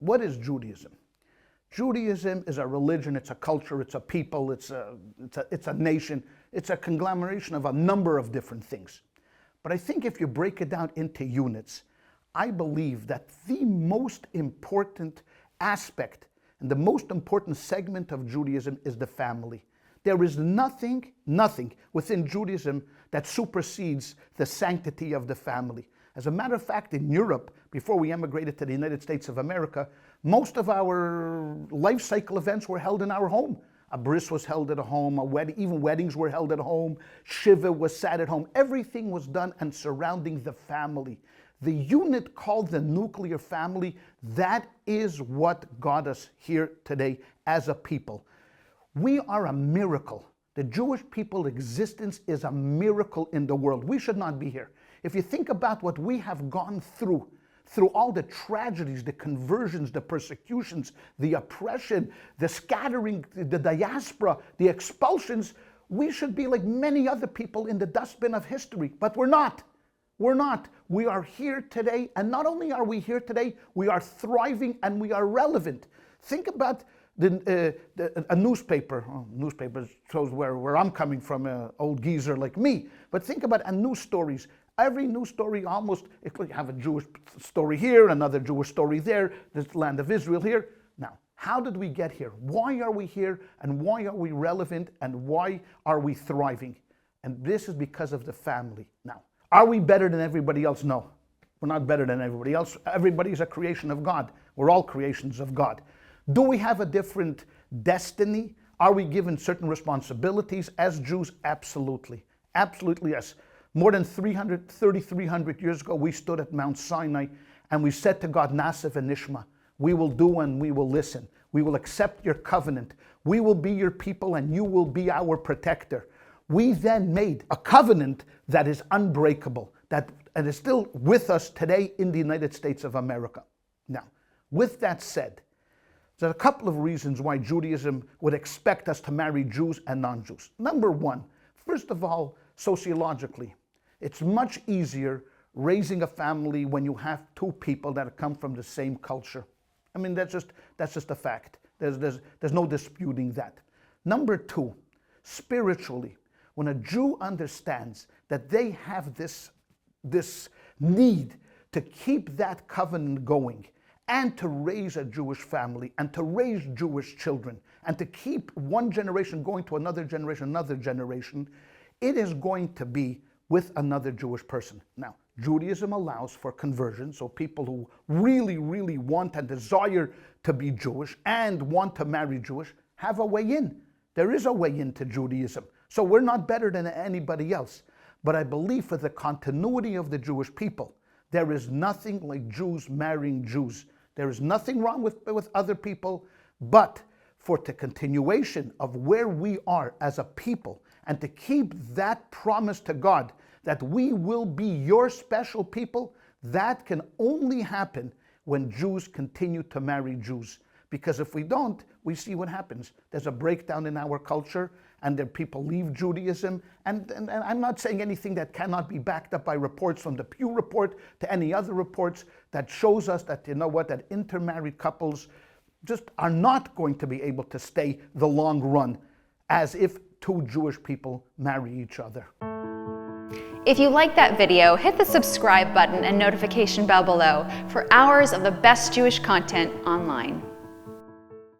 what is Judaism? Judaism is a religion, it's a culture, it's a people, it's a nation, it's a conglomeration of a number of different things. But I think if you break it down into units, I believe that the most important aspect and the most important segment of Judaism is the family. There is nothing within Judaism that supersedes the sanctity of the family. As a matter of fact, in Europe, before we emigrated to the United States of America, most of our life cycle events were held in our home. A bris was held at a home, even weddings were held at home, shiva was sat at home. Everything was done and surrounding the family. The unit called the nuclear family, that is what got us here today as a people. We are a miracle. The Jewish people's existence is a miracle in the world. We should not be here. If you think about what we have gone through all the tragedies, the conversions, the persecutions, the oppression, the scattering, the diaspora, the expulsions, we should be like many other people in the dustbin of history, but we're not. We're not. We are here today, and not only are we here today, we are thriving and we are relevant. Think about a newspaper. Newspaper shows where I'm coming from, an old geezer like me. But think about news stories. Every news story almost, it could have a Jewish story here, another Jewish story there, the land of Israel here. Now, how did we get here? Why are we here? And why are we relevant? And why are we thriving? And this is because of the family. Now, are we better than everybody else? No, we're not better than everybody else. Everybody's a creation of God. We're all creations of God. Do we have a different destiny? Are we given certain responsibilities as Jews? Absolutely. Absolutely, yes. More than 3,300 years ago, we stood at Mount Sinai and we said to God, Naseh v'nishma, we will do and we will listen. We will accept your covenant. We will be your people and you will be our protector. We then made a covenant that is unbreakable, that is still with us today in the United States of America. Now, with that said, there's a couple of reasons why Judaism would expect us to marry Jews and non-Jews. Number one, first of all, sociologically, it's much easier raising a family when you have two people that come from the same culture. I mean, that's just a fact. There's no disputing that. Number two, spiritually, when a Jew understands that they have this need to keep that covenant going and to raise a Jewish family and to raise Jewish children and to keep one generation going to another generation, it is going to be with another Jewish person. Now, Judaism allows for conversion, so people who really, really want and desire to be Jewish and want to marry Jewish have a way in. There is a way into Judaism. So we're not better than anybody else. But I believe for the continuity of the Jewish people, there is nothing like Jews marrying Jews. There is nothing wrong with other people, but for the continuation of where we are as a people and to keep that promise to God that we will be your special people, that can only happen when Jews continue to marry Jews. Because if we don't, we see what happens. There's a breakdown in our culture, and then people leave Judaism. And I'm not saying anything that cannot be backed up by reports from the Pew Report to any other reports that shows us that, you know what, that intermarried couples just are not going to be able to stay the long run as if two Jewish people marry each other. If you like that video, hit the subscribe button and notification bell below for hours of the best Jewish content online.